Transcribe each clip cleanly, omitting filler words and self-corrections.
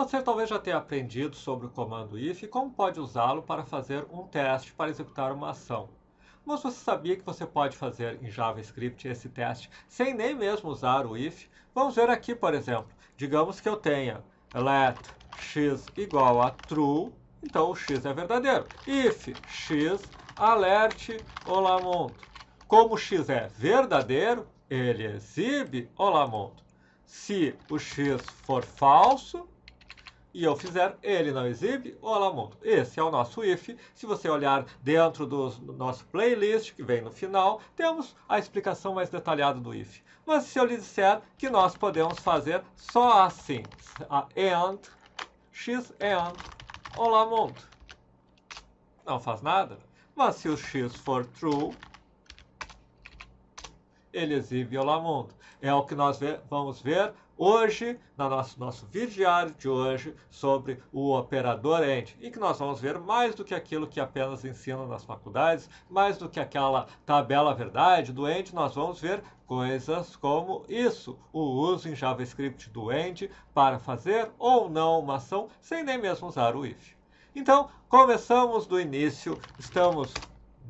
Você talvez já tenha aprendido sobre o comando if e como pode usá-lo para fazer um teste para executar uma ação. Mas você sabia que você pode fazer em JavaScript esse teste sem nem mesmo usar o if? Vamos ver aqui, por exemplo. Digamos que eu tenha let x igual a true, então o x é verdadeiro. If x alerte olá mundo. Como o x é verdadeiro, ele exibe olá mundo. Se o x for falso, e eu fizer, ele não exibe olá mundo. Esse é o nosso if. Se você olhar dentro do nosso playlist, que vem no final, temos a explicação mais detalhada do if. Mas se eu lhe disser que nós podemos fazer só assim, and, x and, olá mundo. Não faz nada. Mas se o x for true, ele exibe olá mundo. É o que nós vamos ver hoje, no nosso vídeo diário de hoje, sobre o operador AND, em que nós vamos ver mais do que aquilo que apenas ensinam nas faculdades, mais do que aquela tabela verdade do AND, nós vamos ver coisas como isso, o uso em JavaScript do AND para fazer ou não uma ação sem nem mesmo usar o if. Então, começamos do início, estamos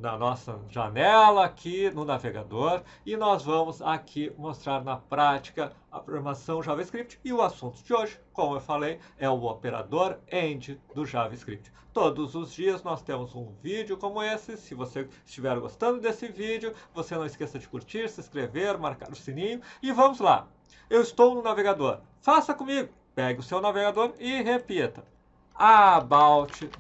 na nossa janela aqui no navegador e nós vamos aqui mostrar na prática a programação JavaScript e o assunto de hoje, como eu falei, é o operador AND do JavaScript. Todos os dias nós temos um vídeo como esse. Se você estiver gostando desse vídeo, você não esqueça de curtir, se inscrever, marcar o sininho e vamos lá. Eu estou no navegador. Faça comigo. Pegue o seu navegador e repita. About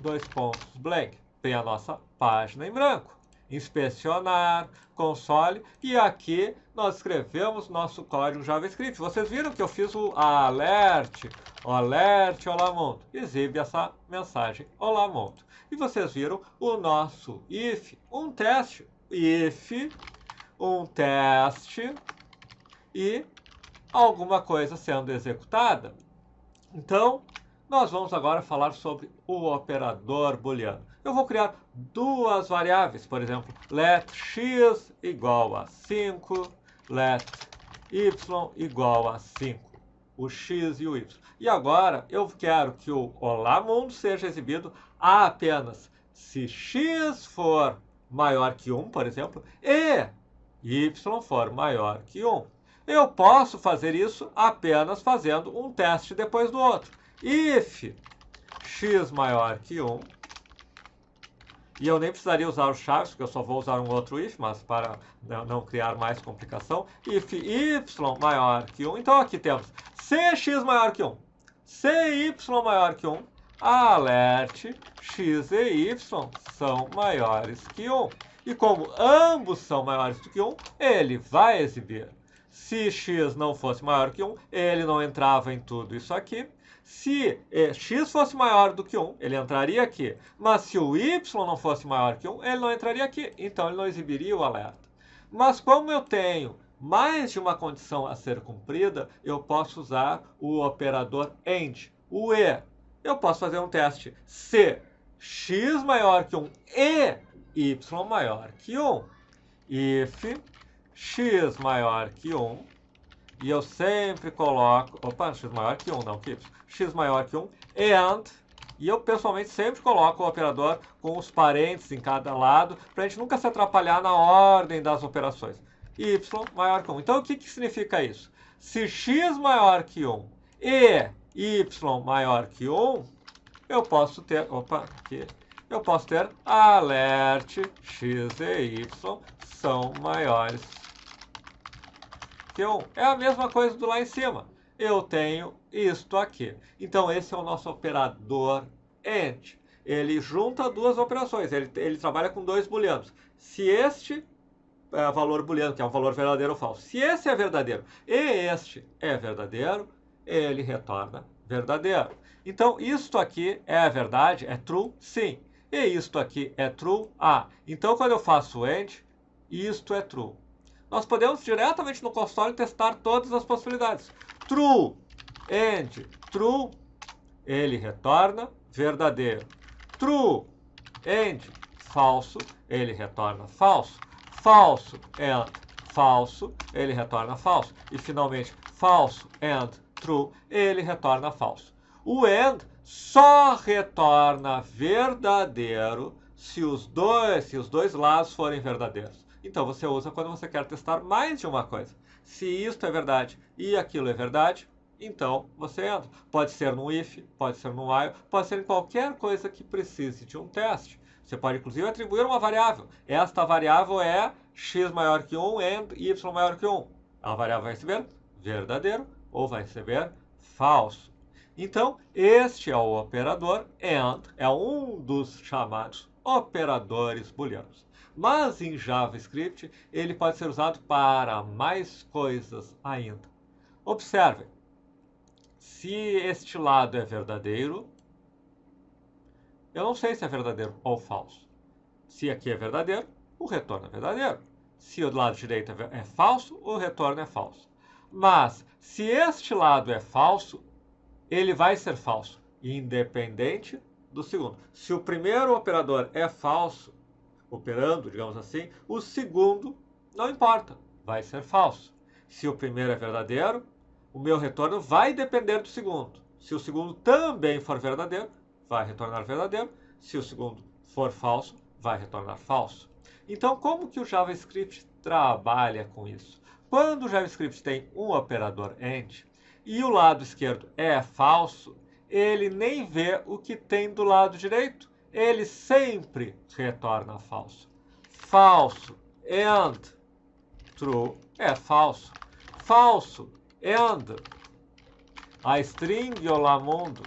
blank. Tem a nossa página em branco. Inspecionar, console, e aqui nós escrevemos nosso código JavaScript. Vocês viram que eu fiz o alert, olá mundo. Exibe essa mensagem, olá mundo. E vocês viram o nosso if, um teste. If, um teste e alguma coisa sendo executada. Então, nós vamos agora falar sobre o operador booleano. Eu vou criar duas variáveis, por exemplo, let x igual a 5, let y igual a 5, o x e o y. E agora eu quero que o olá mundo seja exibido apenas se x for maior que 1, por exemplo, e y for maior que 1. Eu posso fazer isso apenas fazendo um teste depois do outro. If x maior que 1, e eu nem precisaria usar o chaves, porque eu só vou usar um outro if, mas para não criar mais complicação. If y maior que 1, então aqui temos se x maior que 1, se y maior que 1, alerte x e y são maiores que 1. E como ambos são maiores do que 1, ele vai exibir. Se x não fosse maior que 1, ele não entrava em tudo isso aqui. Se x fosse maior do que 1, ele entraria aqui. Mas se o y não fosse maior que 1, ele não entraria aqui. Então, ele não exibiria o alerta. Mas como eu tenho mais de uma condição a ser cumprida, eu posso usar o operador AND, o E. Eu posso fazer um teste se x maior que 1 e y maior que 1. If x maior que 1, e eu sempre coloco, x maior que 1, não que y, x maior que 1, and, e eu pessoalmente sempre coloco o operador com os parênteses em cada lado, para a gente nunca se atrapalhar na ordem das operações. Y maior que 1. Então, o que significa isso? Se x maior que 1 e y maior que 1, eu posso ter, eu posso ter alerte x e y são maiores que 1. É a mesma coisa do lá em cima. Eu tenho isto aqui. Então, esse é o nosso operador AND. Ele junta duas operações. Ele trabalha com dois booleanos. Se este é valor booleano, que é um valor verdadeiro ou falso, se esse é verdadeiro e este é verdadeiro, ele retorna verdadeiro. Então, isto aqui é a verdade, é true, sim. E isto aqui é true, Então, quando eu faço AND, isto é true. Nós podemos diretamente no console testar todas as possibilidades. True and true, ele retorna verdadeiro. True and falso, ele retorna falso. Falso and falso, ele retorna falso. E finalmente, falso and true, ele retorna falso. O AND só retorna verdadeiro se os dois lados forem verdadeiros. Então você usa quando você quer testar mais de uma coisa. Se isto é verdade e aquilo é verdade, então você entra. Pode ser no if, pode ser no while, pode ser em qualquer coisa que precise de um teste. Você pode inclusive atribuir uma variável. Esta variável é x maior que 1 and y maior que 1. A variável vai receber verdadeiro ou vai receber falso. Então, este é o operador AND, é um dos chamados operadores booleanos. Mas em JavaScript, ele pode ser usado para mais coisas ainda. Observem, se este lado é verdadeiro, eu não sei se é verdadeiro ou falso. Se aqui é verdadeiro, o retorno é verdadeiro. Se o lado direito é falso, o retorno é falso. Mas, se este lado é falso, ele vai ser falso, independente do segundo. Se o primeiro operador é falso, operando, digamos assim, o segundo não importa, vai ser falso. Se o primeiro é verdadeiro, o meu retorno vai depender do segundo. Se o segundo também for verdadeiro, vai retornar verdadeiro. Se o segundo for falso, vai retornar falso. Então, como que o JavaScript trabalha com isso? Quando o JavaScript tem um operador AND e o lado esquerdo é falso, ele nem vê o que tem do lado direito. Ele sempre retorna falso. Falso AND true é falso. Falso AND a string olá mundo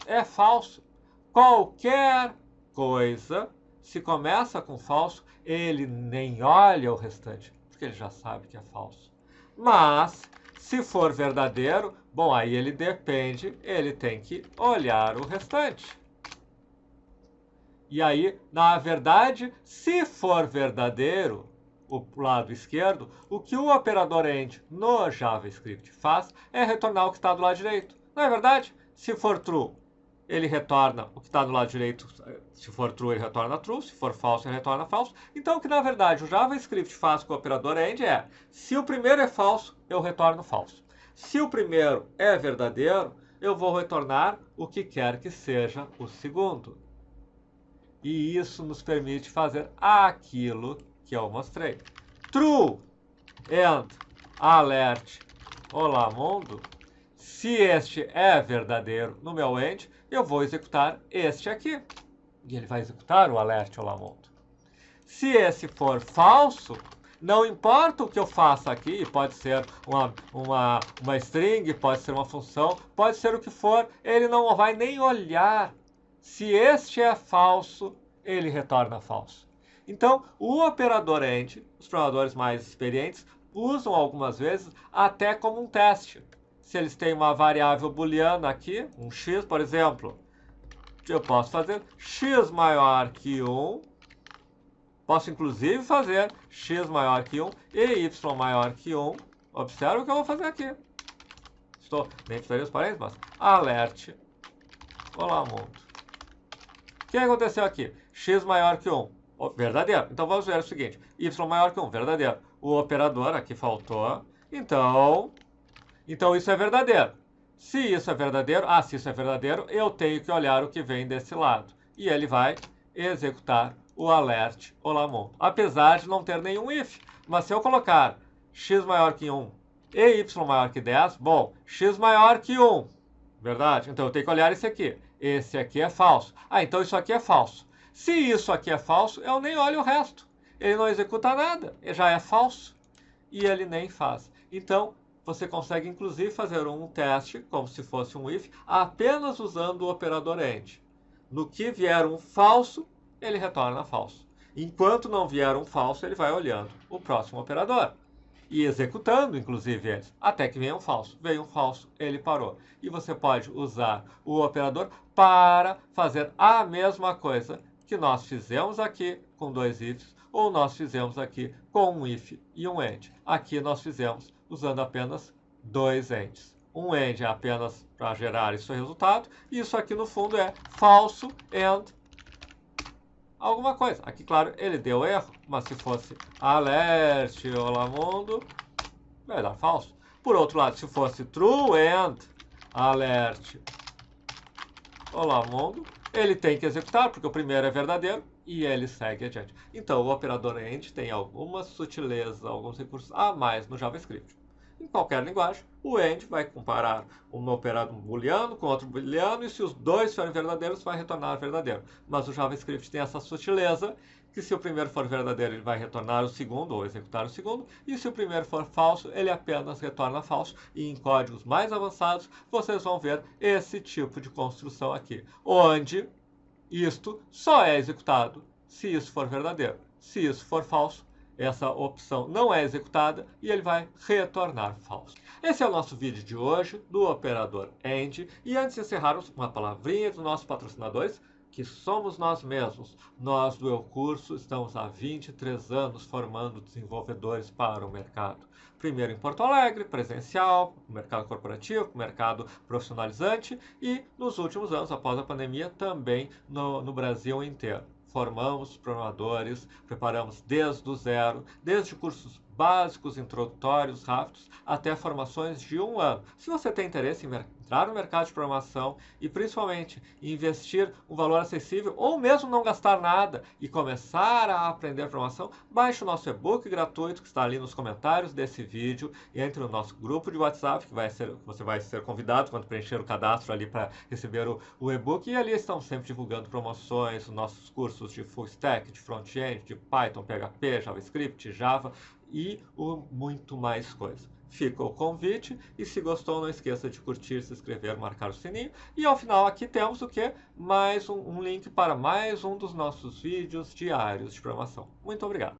é falso. Qualquer coisa, se começa com falso, ele nem olha o restante, porque ele já sabe que é falso. Mas, se for verdadeiro, bom, aí ele depende, ele tem que olhar o restante. E aí, na verdade, se for verdadeiro, o lado esquerdo, o que o operador AND no JavaScript faz é retornar o que está do lado direito. Não é verdade? Se for true, ele retorna o que está do lado direito. Se for true, ele retorna true. Se for falso, ele retorna falso. Então, o que na verdade o JavaScript faz com o operador AND é, se o primeiro é falso, eu retorno falso. Se o primeiro é verdadeiro, eu vou retornar o que quer que seja o segundo. E isso nos permite fazer aquilo que eu mostrei. True and alert olá mundo. Se este é verdadeiro no meu AND, eu vou executar este aqui. E ele vai executar o alert olá mundo. Se esse for falso, não importa o que eu faça aqui, pode ser uma string, pode ser uma função, pode ser o que for, ele não vai nem olhar. Se este é falso, ele retorna falso. Então, o operador AND, os programadores mais experientes, usam algumas vezes até como um teste. Se eles têm uma variável booleana aqui, um x, por exemplo, eu posso fazer x maior que 1, posso inclusive fazer x maior que 1 e y maior que 1. Observe o que eu vou fazer aqui. Estou, nem fiz os parênteses, mas alert olá mundo. O que aconteceu aqui? X maior que 1, verdadeiro. Então vamos ver o seguinte, y maior que 1, verdadeiro. O operador aqui faltou, então isso é verdadeiro. Se isso é verdadeiro, se isso é verdadeiro, eu tenho que olhar o que vem desse lado. E ele vai executar o alert olá mundo. Apesar de não ter nenhum if. Mas se eu colocar x maior que 1 e y maior que 10, bom, x maior que 1, verdade? Então eu tenho que olhar esse aqui. Esse aqui é falso. Então isso aqui é falso. Se isso aqui é falso, eu nem olho o resto. Ele não executa nada, ele já é falso. E ele nem faz. Então, você consegue inclusive fazer um teste, como se fosse um if, apenas usando o operador AND. No que vier um falso, ele retorna falso. Enquanto não vier um falso, ele vai olhando o próximo operador. E executando, inclusive, eles, até que venha um falso. Veio um falso, ele parou. E você pode usar o operador para fazer a mesma coisa que nós fizemos aqui com dois ifs, ou nós fizemos aqui com um if e um AND. Aqui nós fizemos usando apenas dois ANDs. Um AND é apenas para gerar esse resultado, e isso aqui no fundo é falso AND alguma coisa. Aqui, claro, ele deu erro, mas se fosse alert olá mundo, vai dar falso. Por outro lado, se fosse true and alert olá mundo, ele tem que executar, porque o primeiro é verdadeiro, e ele segue adiante. Então, o operador AND tem algumas sutilezas, alguns recursos a mais no JavaScript. Em qualquer linguagem, o AND vai comparar um operado booleano com outro booleano, e se os dois forem verdadeiros, vai retornar verdadeiro. Mas o JavaScript tem essa sutileza, que se o primeiro for verdadeiro, ele vai retornar o segundo, ou executar o segundo, e se o primeiro for falso, ele apenas retorna falso. E em códigos mais avançados, vocês vão ver esse tipo de construção aqui, onde isto só é executado se isso for verdadeiro. Se isso for falso, essa opção não é executada e ele vai retornar falso. Esse é o nosso vídeo de hoje do operador AND. E antes de encerrarmos, uma palavrinha dos nossos patrocinadores, que somos nós mesmos. Nós do Eu Curso estamos há 23 anos formando desenvolvedores para o mercado. Primeiro em Porto Alegre, presencial, mercado corporativo, mercado profissionalizante, e nos últimos anos, após a pandemia, também no Brasil inteiro. Formamos programadores, preparamos desde o zero, desde cursos básicos, introdutórios, rápidos, até formações de 1 ano. Se você tem interesse em entrar no mercado de programação e principalmente investir um valor acessível ou mesmo não gastar nada e começar a aprender programação, baixe o nosso e-book gratuito que está ali nos comentários desse vídeo e entre no nosso grupo de WhatsApp, que você vai ser convidado quando preencher o cadastro ali para receber o e-book, e ali estamos sempre divulgando promoções, nossos cursos de full stack, de front-end, de Python, PHP, JavaScript, Java e muito mais coisa. Fica o convite e se gostou não esqueça de curtir, se inscrever, marcar o sininho. E ao final aqui temos o que? Mais um link para mais um dos nossos vídeos diários de programação. Muito obrigado!